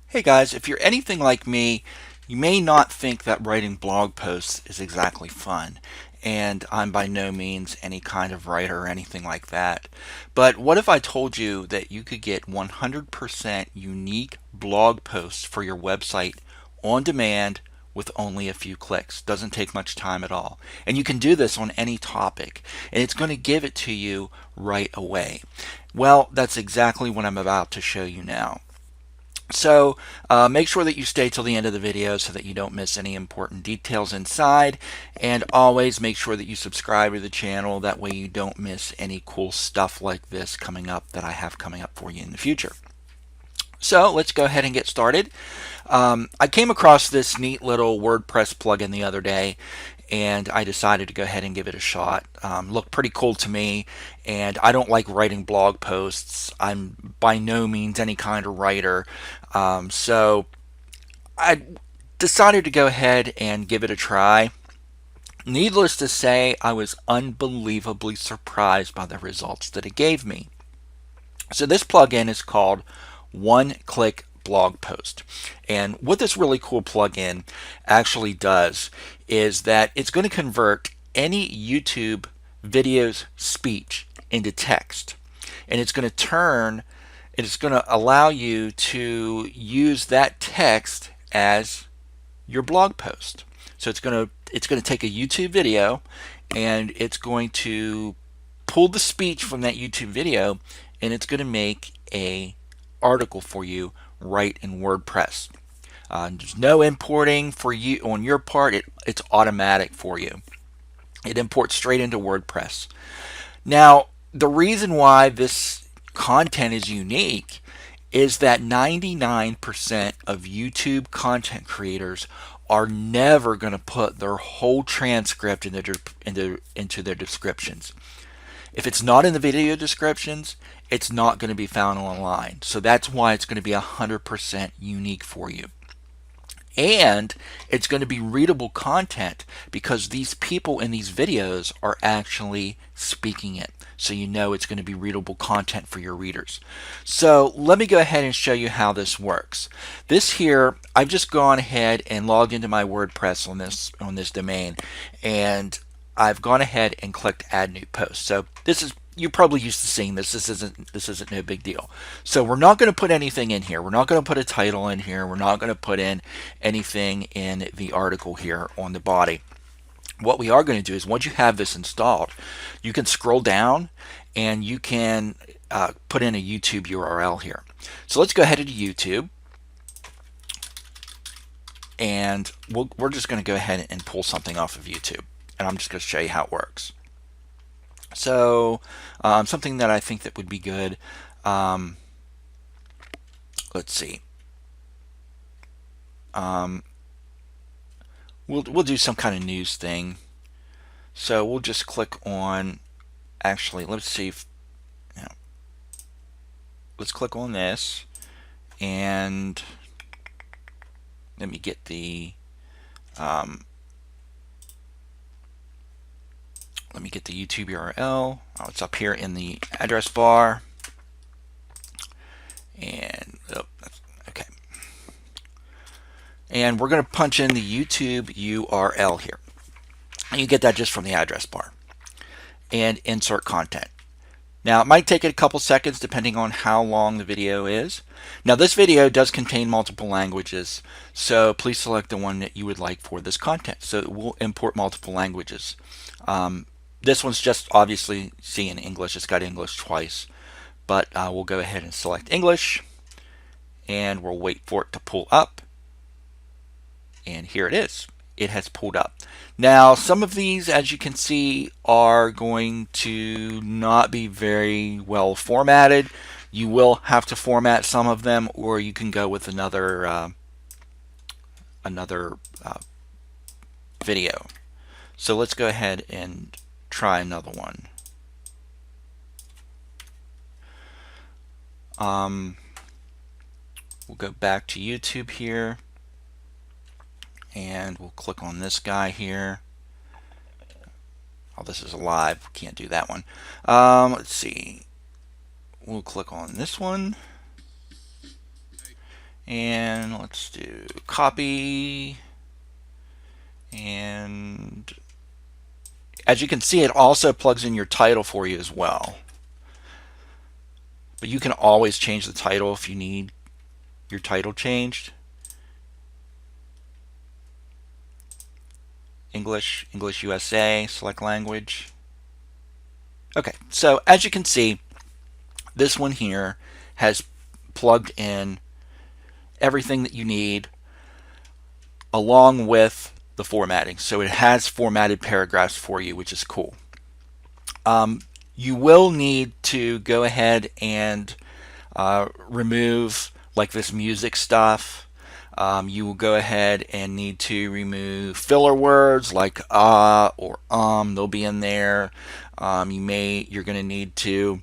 Hey guys, if you're anything like me, you may not think that writing blog posts is exactly fun. And I'm by no means any kind of writer or anything like that. But what if I told you that you could get 100% unique blog posts for your website on demand with only a few clicks? Doesn't take much time at all. And you can do this on any topic, and it's going to give it to you right away. Well, that's exactly what I'm about to show you now. So make sure that you stay till the end of the video so that you don't miss any important details inside, and always make sure that you subscribe to the channel. That way you don't miss any cool stuff like this coming up that I have coming up for you in the future. So let's go ahead and get started. I came across this neat little WordPress plugin the other day, and I decided to go ahead and give it a shot. Looked pretty cool to me, and I don't like writing blog posts. I'm by no means any kind of writer, so I decided to go ahead and give it a try. Needless to say, I was unbelievably surprised by the results that it gave me. So this plugin is called One Click Blog Post. And what this really cool plugin actually does is that it's going to convert any YouTube video's speech into text. And it's going to allow you to use that text as your blog post. So it's going to take a YouTube video, and it's going to pull the speech from that YouTube video, and it's going to make a article for you right in WordPress. There's no importing for you on your part. It's automatic for you. It imports straight into WordPress. Now, the reason why this content is unique is that 99% of YouTube content creators are never going to put their whole transcript into their descriptions. If it's not in the video descriptions, it's not going to be found online. So that's why it's going to be 100% unique for you. And it's going to be readable content because these people in these videos are actually speaking it. So you know it's going to be readable content for your readers. So let me go ahead and show you how this works. This here, I've just gone ahead and logged into my WordPress on this domain, and I've gone ahead and clicked add new post. So this is, you're probably used to seeing this. This isn't no big deal. So we're not going to put anything in here. We're not going to put a title in here. We're not going to put in anything in the article here on the body. What we are going to do is once you have this installed, you can scroll down and you can put in a YouTube URL here. So let's go ahead to YouTube, and we're just going to go ahead and pull something off of YouTube, and I'm just going to show you how it works. So something that I think that would be good, let's see, we'll do some kind of news thing. So we'll just click on, actually, let's see if, you know, let's click on this, and let me get the YouTube URL. Oh, it's up here in the address bar. And okay. And we're going to punch in the YouTube URL here. And you get that just from the address bar. And insert content. Now, it might take it a couple seconds depending on how long the video is. Now, this video does contain multiple languages, so please select the one that you would like for this content. So it will import multiple languages. This one's just obviously in English. It's got English twice, but we'll go ahead and select English, and we'll wait for it to pull up. And here it is. It has pulled up. Now, some of these, as you can see, are going to not be very well formatted. You will have to format some of them, or you can go with another video. So let's go ahead and try another one. We'll go back to YouTube here, and we'll click on this guy here. Oh, this is live. Can't do that one. Let's see. We'll click on this one, And let's do copy. And as you can see, it also plugs in your title for you as well. But you can always change the title if you need your title changed. English, English USA, select language. Okay, so as you can see, this one here has plugged in everything that you need along with the formatting. So it has formatted paragraphs for you, which is cool. You will need to go ahead and remove like this music stuff. You will go ahead and need to remove filler words like or they'll be in there. You're going to need to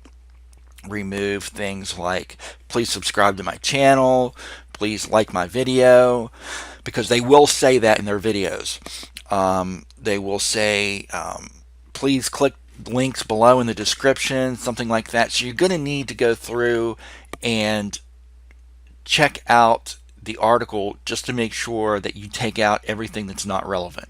remove things like please subscribe to my channel, please like my video, because they will say that in their videos. They will say please click links below in the description, something like that. So you're going to need to go through and check out the article just to make sure that you take out everything that's not relevant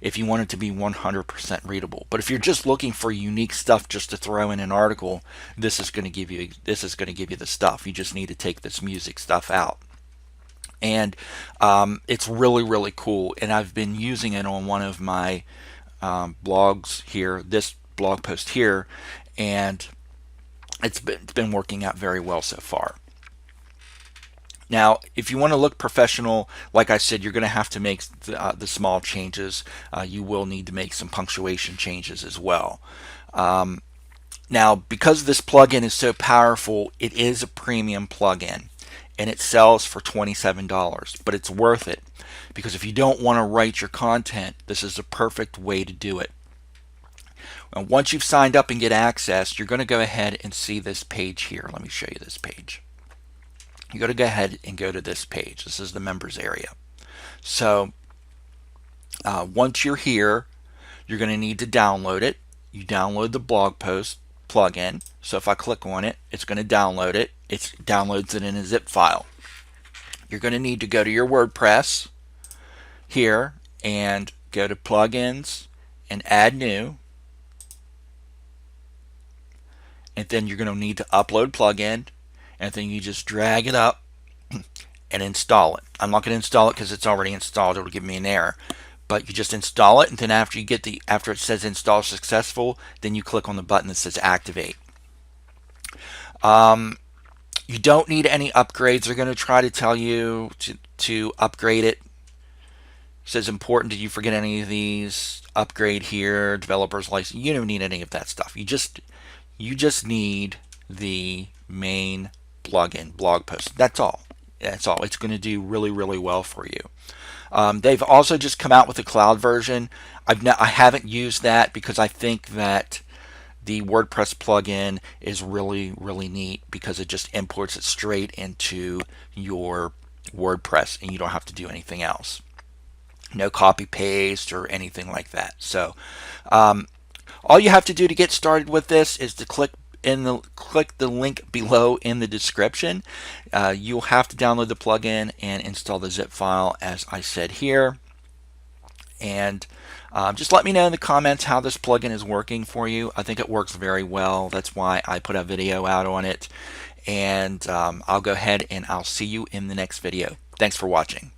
if you want it to be 100% readable. But if you're just looking for unique stuff just to throw in an article, this is going to give you the stuff. You just need to take this music stuff out. And it's really, really cool. And I've been using it on one of my blogs here, this blog post here, and it's been working out very well so far. Now, if you want to look professional, like I said, you're going to have to make the small changes. You will need to make some punctuation changes as well. Now, because this plugin is so powerful, it is a premium plugin, and it sells for $27, but it's worth it because if you don't want to write your content, this is the perfect way to do it. And once you've signed up and get access, you're going to go ahead and see this page here. Let me show you this page. You got to go ahead and go to this page. This is the members area. So once you're here, you're going to need to download it. You download the blog post plugin. So if I click on it, it's going to download it. It downloads it in a zip file. You're going to need to go to your WordPress here and go to plugins and add new. And then you're going to need to upload plugin, and then you just drag it up and install it. I'm not going to install it because it's already installed. It'll give me an error. But you just install it, and then after it says install successful, then you click on the button that says activate. You don't need any upgrades. They're going to try to tell you to upgrade it. It says important. Did you forget any of these? Upgrade here, developer's license. You don't need any of that stuff. You just need the main plugin blog post. That's all. That's all. It's going to do really, really well for you. They've also just come out with a cloud version. I haven't used that because I think that the WordPress plugin is really, really neat because it just imports it straight into your WordPress and you don't have to do anything else. No copy paste or anything like that. So all you have to do to get started with this is to click the link below in the description. You'll have to download the plugin and install the zip file as I said here. And just let me know in the comments how this plugin is working for you. I think it works very well. That's why I put a video out on it. And I'll go ahead and I'll see you in the next video. Thanks for watching.